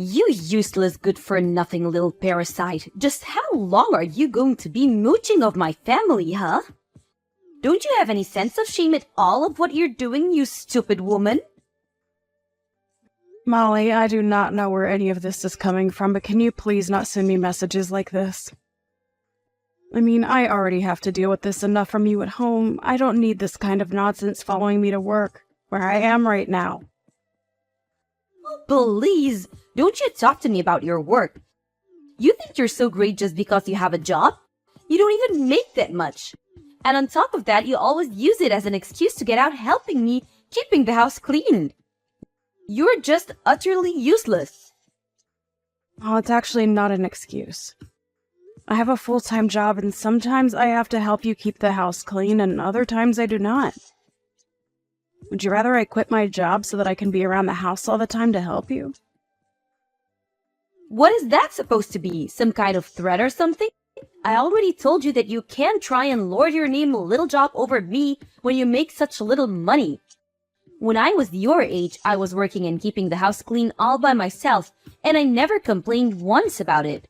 You useless good-for-nothing little parasite. Just how long are you going to be mooching of my family, huh? Don't you have any sense of shame at all of what you're doing, you stupid woman? Molly, I do not know where any of this is coming from, but can you please not send me messages like this? I mean, I already have to deal with this enough from you at home. I don't need this kind of nonsense following me to work, where I am right now. Oh, please, don't you talk to me about your work. You think you're so great just because you have a job? You don't even make that much. And on top of that, you always use it as an excuse to get out helping me keeping the house clean. You're just utterly useless. Oh, it's actually not an excuse. I have a full-time job, and sometimes I have to help you keep the house clean, and other times I do not. Would you rather I quit my job so that I can be around the house all the time to help you? What is that supposed to be? Some kind of threat or something? I already told you that you can't try and lord your name little job over me when you make such little money. When I was your age, I was working and keeping the house clean all by myself, and I never complained once about it.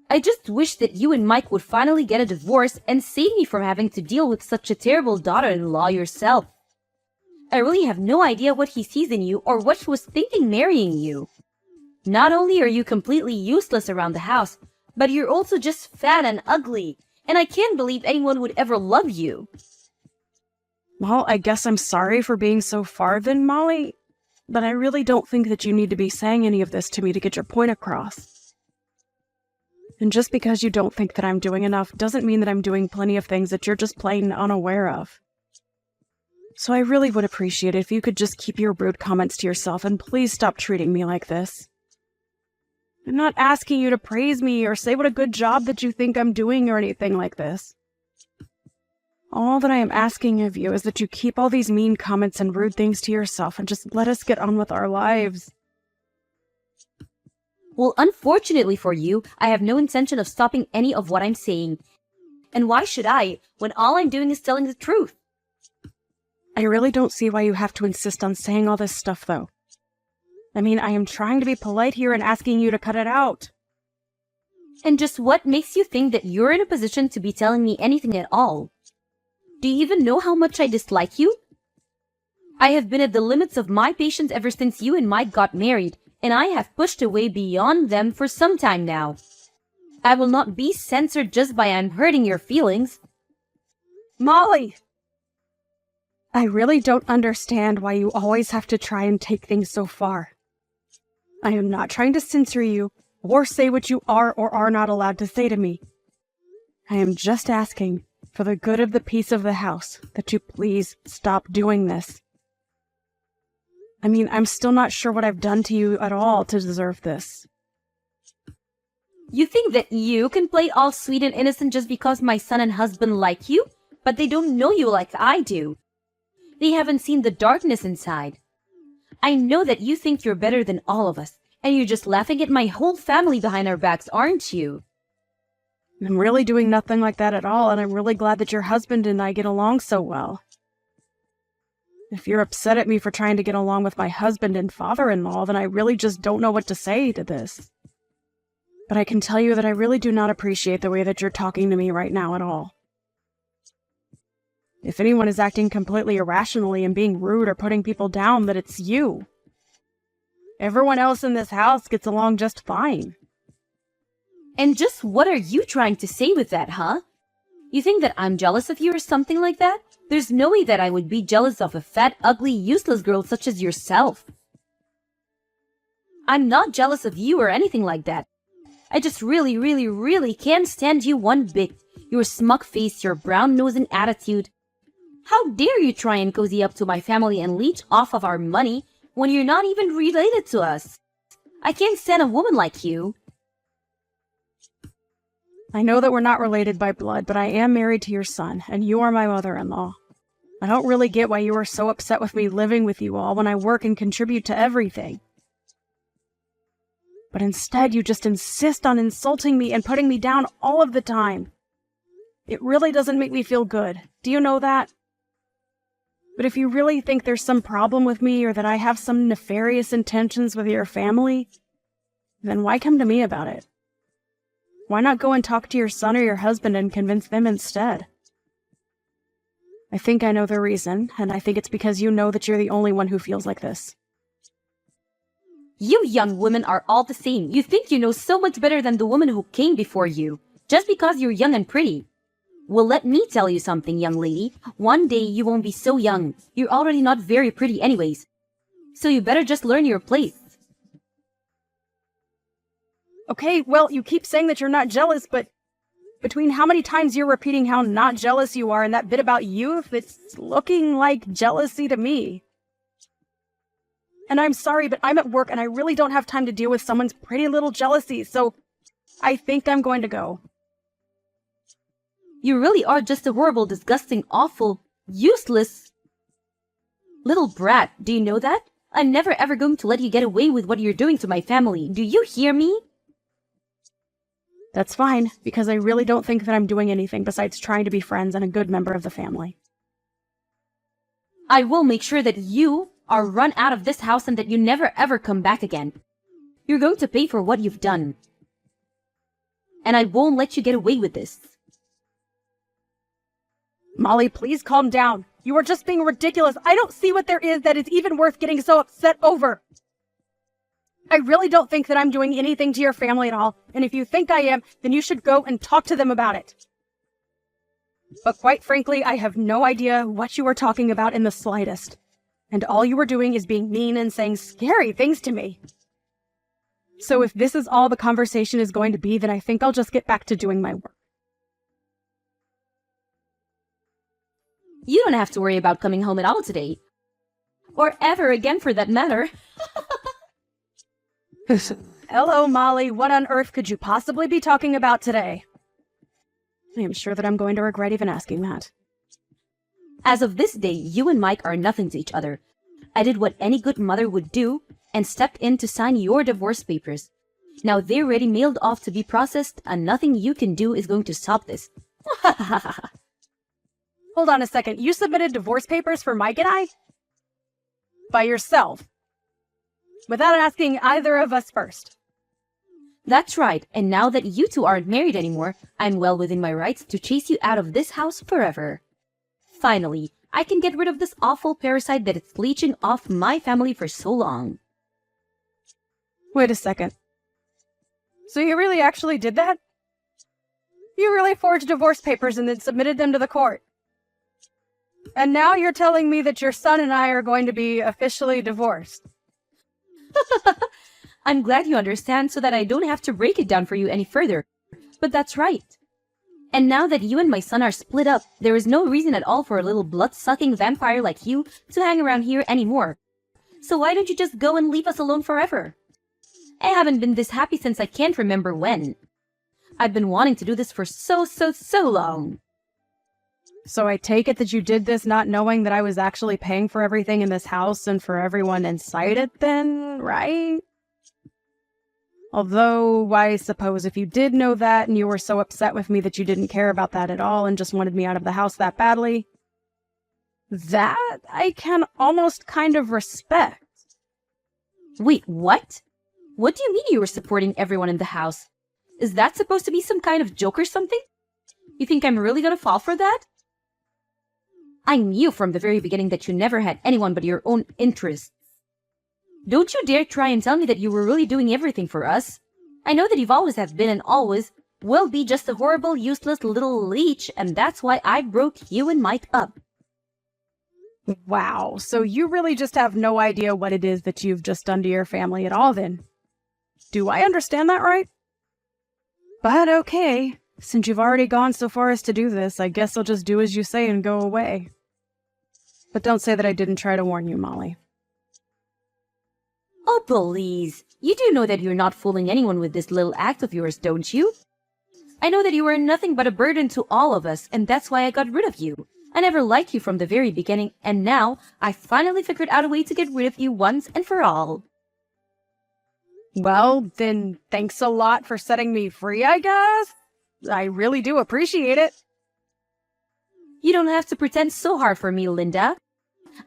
I just wish that you and Mike would finally get a divorce and save me from having to deal with such a terrible daughter-in-law yourself. I really have no idea what he sees in you or what he was thinking marrying you. Not only are you completely useless around the house, but you're also just fat and ugly, and I can't believe anyone would ever love you. Well, I guess I'm sorry for being so far then, Molly, but I really don't think that you need to be saying any of this to me to get your point across. And just because you don't think that I'm doing enough doesn't mean that I'm doing plenty of things that you're just plain unaware of. So I really would appreciate it if you could just keep your rude comments to yourself and please stop treating me like this. I'm not asking you to praise me or say what a good job that you think I'm doing or anything like this. All that I am asking of you is that you keep all these mean comments and rude things to yourself and just let us get on with our lives. Well, unfortunately for you, I have no intention of stopping any of what I'm saying. And why should I, when all I'm doing is telling the truth? I really don't see why you have to insist on saying all this stuff, though. I mean, I am trying to be polite here and asking you to cut it out. And just what makes you think that you're in a position to be telling me anything at all? Do you even know how much I dislike you? I have been at the limits of my patience ever since you and Mike got married, and I have pushed away beyond them for some time now. I will not be censored just by I'm hurting your feelings. Molly! I really don't understand why you always have to try and take things so far. I am not trying to censor you, or say what you are or are not allowed to say to me. I am just asking, for the good of the peace of the house, that you please stop doing this. I mean, I'm still not sure what I've done to you at all to deserve this. You think that you can play all sweet and innocent just because my son and husband like you? But they don't know you like I do. They haven't seen the darkness inside. I know that you think you're better than all of us, and you're just laughing at my whole family behind our backs, aren't you? I'm really doing nothing like that at all, and I'm really glad that your husband and I get along so well. If you're upset at me for trying to get along with my husband and father-in-law, then I really just don't know what to say to this. But I can tell you that I really do not appreciate the way that you're talking to me right now at all. If anyone is acting completely irrationally and being rude or putting people down, that it's you. Everyone else in this house gets along just fine. And just what are you trying to say with that, huh? You think that I'm jealous of you or something like that? There's no way that I would be jealous of a fat, ugly, useless girl such as yourself. I'm not jealous of you or anything like that. I just really, really, really can't stand you one bit. Your smug face, your brown-nosing attitude. How dare you try and cozy up to my family and leech off of our money when you're not even related to us? I can't stand a woman like you. I know that we're not related by blood, but I am married to your son, and you are my mother-in-law. I don't really get why you are so upset with me living with you all when I work and contribute to everything. But instead, you just insist on insulting me and putting me down all of the time. It really doesn't make me feel good. Do you know that? But if you really think there's some problem with me or that I have some nefarious intentions with your family, then why come to me about it? Why not go and talk to your son or your husband and convince them instead? I think I know the reason, and I think it's because you know that you're the only one who feels like this. You young women are all the same. You think you know so much better than the woman who came before you, just because you're young and pretty. Well, let me tell you something, young lady. One day you won't be so young. You're already not very pretty anyways. So you better just learn your place. Okay, well, you keep saying that you're not jealous, but between how many times you're repeating how not jealous you are and that bit about youth, it's looking like jealousy to me. And I'm sorry, but I'm at work and I really don't have time to deal with someone's pretty little jealousy, so I think I'm going to go. You really are just a horrible, disgusting, awful, useless little brat. Do you know that? I'm never ever going to let you get away with what you're doing to my family. Do you hear me? That's fine, because I really don't think that I'm doing anything besides trying to be friends and a good member of the family. I will make sure that you are run out of this house and that you never ever come back again. You're going to pay for what you've done. And I won't let you get away with this. Molly, please calm down. You are just being ridiculous. I don't see what there is that is even worth getting so upset over. I really don't think that I'm doing anything to your family at all, and if you think I am, then you should go and talk to them about it. But quite frankly, I have no idea what you are talking about in the slightest, and all you are doing is being mean and saying scary things to me. So if this is all the conversation is going to be, then I think I'll just get back to doing my work. You don't have to worry about coming home at all today. Or ever again for that matter. Hello, Molly. What on earth could you possibly be talking about today? I am sure that I'm going to regret even asking that. As of this day, you and Mike are nothing to each other. I did what any good mother would do and stepped in to sign your divorce papers. Now they're ready mailed off to be processed, and nothing you can do is going to stop this. Hold on a second. You submitted divorce papers for Mike and I? By yourself? Without asking either of us first? That's right, and now that you two aren't married anymore, I'm well within my rights to chase you out of this house forever. Finally, I can get rid of this awful parasite that is leeching off my family for so long. Wait a second. So you really actually did that? You really forged divorce papers and then submitted them to the court? And now you're telling me that your son and I are going to be officially divorced? I'm glad you understand so that I don't have to break it down for you any further. But that's right. And now that you and my son are split up, there is no reason at all for a little blood-sucking vampire like you to hang around here anymore. So why don't you just go and leave us alone forever? I haven't been this happy since I can't remember when. I've been wanting to do this for so long. So I take it that you did this not knowing that I was actually paying for everything in this house and for everyone inside it then, right? Although, I suppose if you did know that and you were so upset with me that you didn't care about that at all and just wanted me out of the house that badly, that I can almost kind of respect. Wait, what? What do you mean you were supporting everyone in the house? Is that supposed to be some kind of joke or something? You think I'm really gonna fall for that? I knew from the very beginning that you never had anyone but your own interests. Don't you dare try and tell me that you were really doing everything for us. I know that you've always have been and always will be just a horrible, useless little leech, and that's why I broke you and Mike up. Wow, so you really just have no idea what it is that you've just done to your family at all then. Do I understand that right? But okay, since you've already gone so far as to do this, I guess I'll just do as you say and go away. But don't say that I didn't try to warn you, Molly. Oh, please. You do know that you're not fooling anyone with this little act of yours, don't you? I know that you were nothing but a burden to all of us, and that's why I got rid of you. I never liked you from the very beginning, and now I finally figured out a way to get rid of you once and for all. Well, then thanks a lot for setting me free, I guess. I really do appreciate it. You don't have to pretend so hard for me, Linda.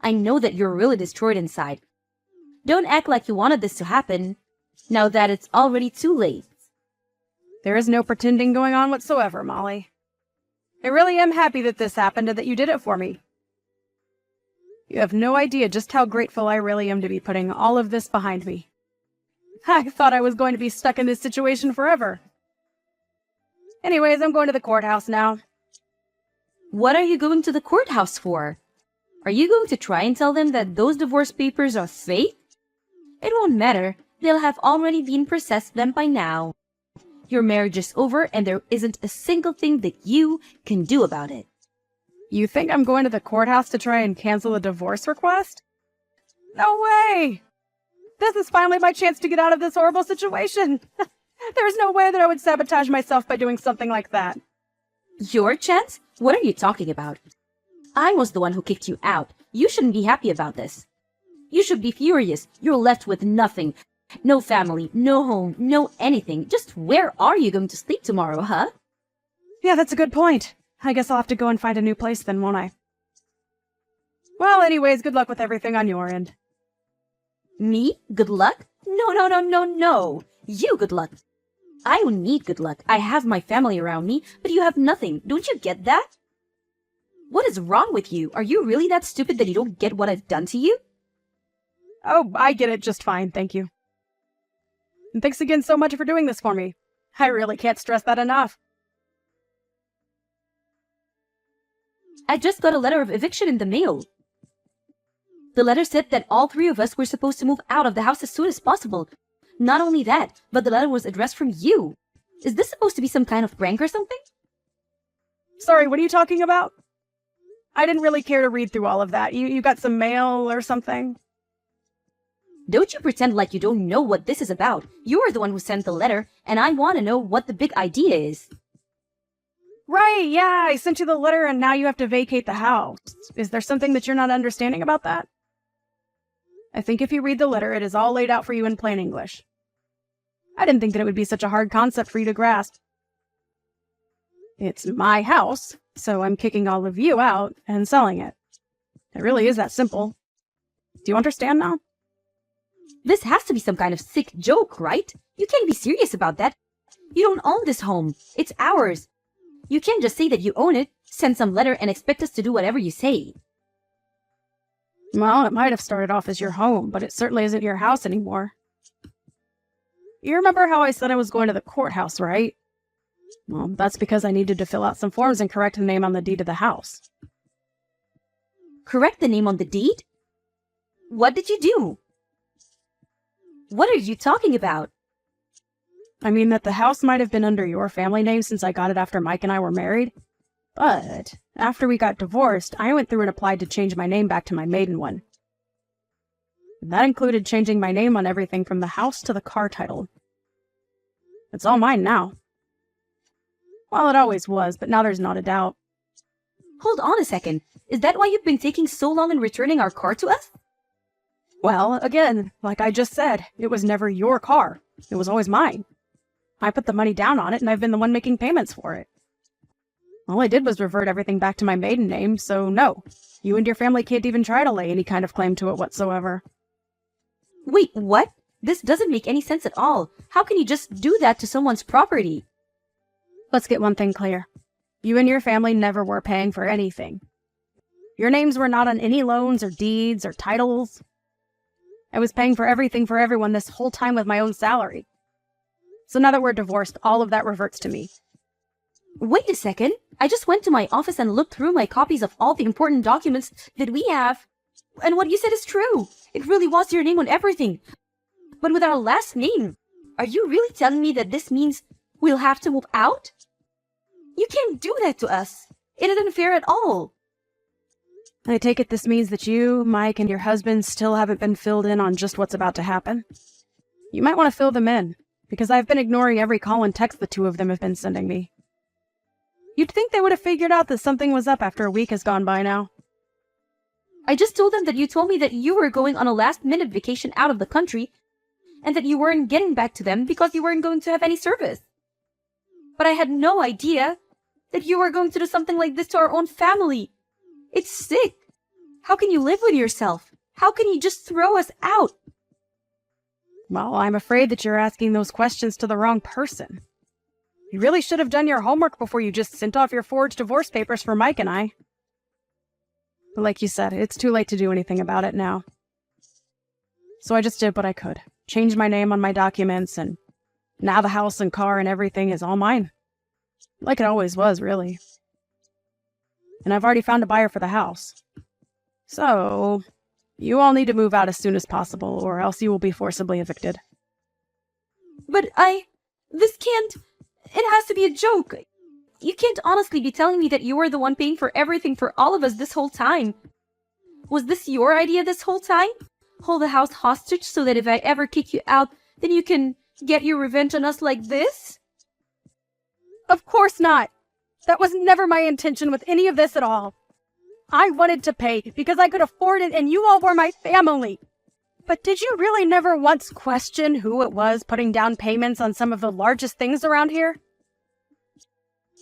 I know that you're really destroyed inside. Don't act like you wanted this to happen, now that it's already too late. There is no pretending going on whatsoever, Molly. I really am happy that this happened and that you did it for me. You have no idea just how grateful I really am to be putting all of this behind me. I thought I was going to be stuck in this situation forever. Anyways, I'm going to the courthouse now. What are you going to the courthouse for? Are you going to try and tell them that those divorce papers are fake? It won't matter. They'll have already been processed them by now. Your marriage is over and there isn't a single thing that you can do about it. You think I'm going to the courthouse to try and cancel a divorce request? No way! This is finally my chance to get out of this horrible situation. There's no way that I would sabotage myself by doing something like that. Your chance? What are you talking about? I was the one who kicked you out. You shouldn't be happy about this. You should be furious. You're left with nothing. No family, no home, no anything. Just where are you going to sleep tomorrow, huh? Yeah, that's a good point. I guess I'll have to go and find a new place then, won't I? Well, anyways, good luck with everything on your end. Me? Good luck? No. You good luck. I don't need good luck. I have my family around me, but you have nothing. Don't you get that? What is wrong with you? Are you really that stupid that you don't get what I've done to you? Oh, I get it just fine, thank you. And thanks again so much for doing this for me. I really can't stress that enough. I just got a letter of eviction in the mail. The letter said that all three of us were supposed to move out of the house as soon as possible. Not only that, but the letter was addressed from you. Is this supposed to be some kind of prank or something? Sorry, what are you talking about? I didn't really care to read through all of that. You got some mail or something? Don't you pretend like you don't know what this is about. You're the one who sent the letter, and I want to know what the big idea is. Right, yeah, I sent you the letter and now you have to vacate the house. Is there something that you're not understanding about that? I think if you read the letter, it is all laid out for you in plain English. I didn't think that it would be such a hard concept for you to grasp. It's my house, so I'm kicking all of you out and selling it. It really is that simple. Do you understand now? This has to be some kind of sick joke, right? You can't be serious about that. You don't own this home. It's ours. You can't just say that you own it, send some letter, and expect us to do whatever you say. Well, it might have started off as your home, but it certainly isn't your house anymore. You remember how I said I was going to the courthouse, right? Well, that's because I needed to fill out some forms and correct the name on the deed of the house. Correct the name on the deed? What did you do? What are you talking about? I mean that the house might have been under your family name since I got it after Mike and I were married. But after we got divorced, I went through and applied to change my name back to my maiden one. That included changing my name on everything from the house to the car title. It's all mine now. Well, it always was, but now there's not a doubt. Hold on a second. Is that why you've been taking so long in returning our car to us? Well, again, like I just said, it was never your car. It was always mine. I put the money down on it, and I've been the one making payments for it. All I did was revert everything back to my maiden name, so no. You and your family can't even try to lay any kind of claim to it whatsoever. Wait, what? This doesn't make any sense at all. How can you just do that to someone's property? Let's get one thing clear. You and your family never were paying for anything. Your names were not on any loans or deeds or titles. I was paying for everything for everyone this whole time with my own salary. So now that we're divorced, all of that reverts to me. Wait a second. I just went to my office and looked through my copies of all the important documents that we have. And what you said is true. It really was your name on everything. But with our last name, are you really telling me that this means we'll have to move out? You can't do that to us. It isn't fair at all. I take it this means that you, Mike, and your husband still haven't been filled in on just what's about to happen? You might want to fill them in, because I've been ignoring every call and text the two of them have been sending me. You'd think they would have figured out that something was up after a week has gone by now. I just told them that you told me that you were going on a last-minute vacation out of the country, and that you weren't getting back to them because you weren't going to have any service. But I had no idea that you were going to do something like this to our own family. It's sick. How can you live with yourself? How can you just throw us out? Well, I'm afraid that you're asking those questions to the wrong person. You really should have done your homework before you just sent off your forged divorce papers for Mike and I. But like you said, it's too late to do anything about it now. So I just did what I could. Changed my name on my documents, and now the house and car and everything is all mine. Like it always was, really. And I've already found a buyer for the house. So, you all need to move out as soon as possible, or else you will be forcibly evicted. But this can't... It has to be a joke. You can't honestly be telling me that you were the one paying for everything for all of us this whole time. Was this your idea this whole time? Hold the house hostage so that if I ever kick you out, then you can get your revenge on us like this? Of course not. That was never my intention with any of this at all. I wanted to pay because I could afford it and you all were my family. But did you really never once question who it was putting down payments on some of the largest things around here?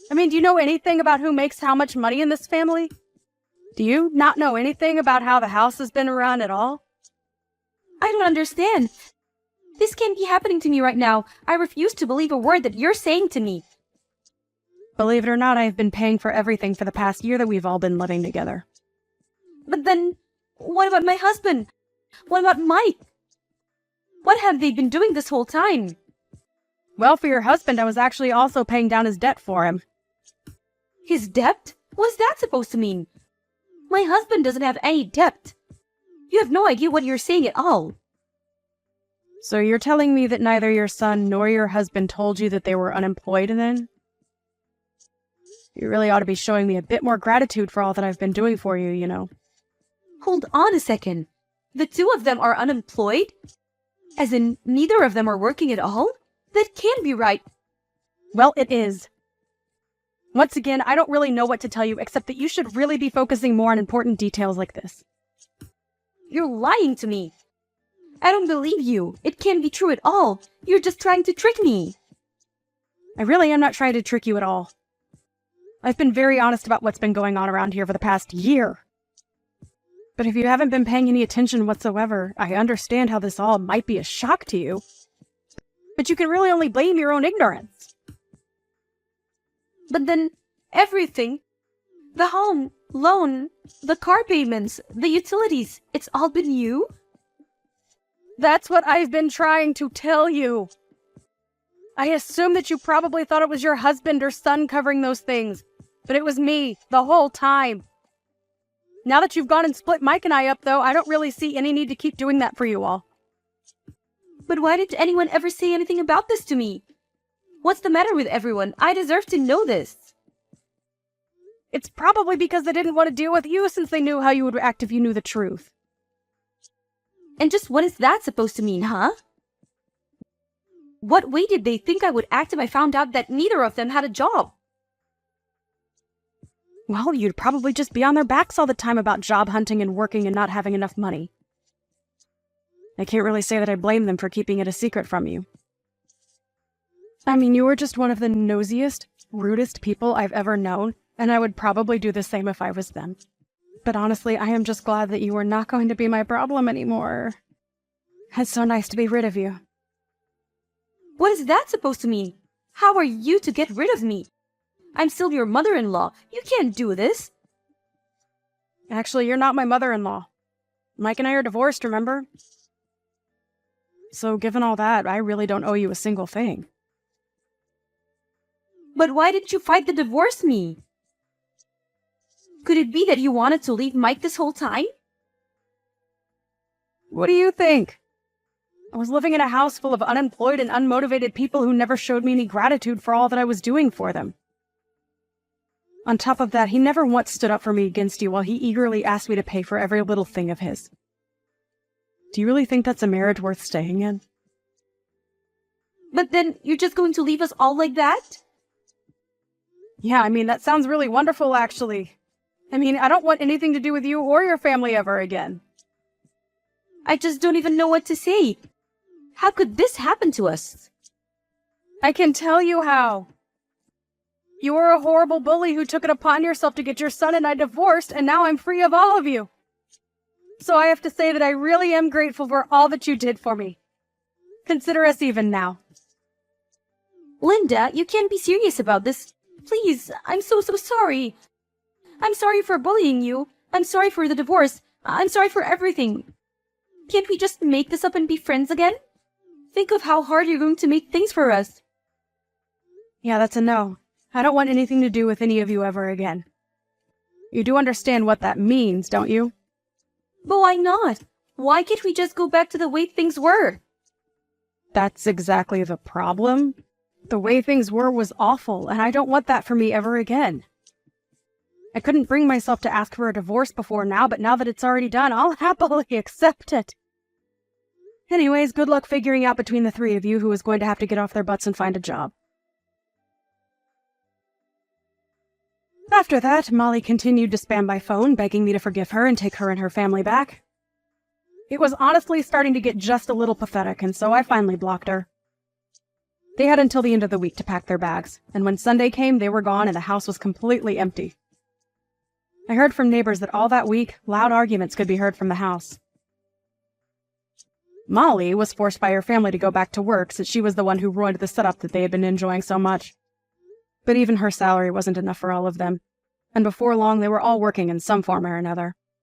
I mean, do you know anything about who makes how much money in this family? Do you not know anything about how the house has been run at all? I don't understand. This can't be happening to me right now. I refuse to believe a word that you're saying to me. Believe it or not, I have been paying for everything for the past year that we've all been living together. But then, what about my husband? What about Mike? What have they been doing this whole time? Well, for your husband, I was actually also paying down his debt for him. His debt? What's that supposed to mean? My husband doesn't have any debt. You have no idea what you're saying at all. So you're telling me that neither your son nor your husband told you that they were unemployed then? You really ought to be showing me a bit more gratitude for all that I've been doing for you, you know. Hold on a second. The two of them are unemployed? As in, neither of them are working at all? That can't be right. Well, it is. Once again, I don't really know what to tell you, except that you should really be focusing more on important details like this. You're lying to me. I don't believe you. It can't be true at all. You're just trying to trick me. I really am not trying to trick you at all. I've been very honest about what's been going on around here for the past year. But if you haven't been paying any attention whatsoever, I understand how this all might be a shock to you. But you can really only blame your own ignorance. But then, everything, the home, loan, the car payments, the utilities, it's all been you? That's what I've been trying to tell you. I assume that you probably thought it was your husband or son covering those things, but it was me the whole time. Now that you've gone and split Mike and I up, though, I don't really see any need to keep doing that for you all. But why didn't anyone ever say anything about this to me? What's the matter with everyone? I deserve to know this. It's probably because they didn't want to deal with you since they knew how you would act if you knew the truth. And just what is that supposed to mean, huh? What way did they think I would act if I found out that neither of them had a job? Well, you'd probably just be on their backs all the time about job hunting and working and not having enough money. I can't really say that I blame them for keeping it a secret from you. I mean, you were just one of the nosiest, rudest people I've ever known, and I would probably do the same if I was them. But honestly, I am just glad that you are not going to be my problem anymore. It's so nice to be rid of you. What is that supposed to mean? How are you to get rid of me? I'm still your mother-in-law. You can't do this. Actually, you're not my mother-in-law. Mike and I are divorced, remember? So given all that, I really don't owe you a single thing. But why didn't you fight to divorce me? Could it be that you wanted to leave Mike this whole time? What do you think? I was living in a house full of unemployed and unmotivated people who never showed me any gratitude for all that I was doing for them. On top of that, he never once stood up for me against you while he eagerly asked me to pay for every little thing of his. Do you really think that's a marriage worth staying in? But then you're just going to leave us all like that? Yeah, I mean, that sounds really wonderful, actually. I mean, I don't want anything to do with you or your family ever again. I just don't even know what to say. How could this happen to us? I can tell you how. You were a horrible bully who took it upon yourself to get your son and I divorced, and now I'm free of all of you. So I have to say that I really am grateful for all that you did for me. Consider us even now. Linda, you can't be serious about this. Please, I'm so sorry. I'm sorry for bullying you. I'm sorry for the divorce. I'm sorry for everything. Can't we just make this up and be friends again? Think of how hard you're going to make things for us. Yeah, that's a no. I don't want anything to do with any of you ever again. You do understand what that means, don't you? But why not? Why can't we just go back to the way things were? That's exactly the problem. The way things were was awful, and I don't want that for me ever again. I couldn't bring myself to ask for a divorce before now, but now that it's already done, I'll happily accept it. Anyways, good luck figuring out between the three of you who is going to have to get off their butts and find a job. After that, Molly continued to spam by phone, begging me to forgive her and take her and her family back. It was honestly starting to get just a little pathetic, and so I finally blocked her. They had until the end of the week to pack their bags, and when Sunday came, they were gone and the house was completely empty. I heard from neighbors that all that week, loud arguments could be heard from the house. Molly was forced by her family to go back to work since she was the one who ruined the setup that they had been enjoying so much. But even her salary wasn't enough for all of them, and before long they were all working in some form or another.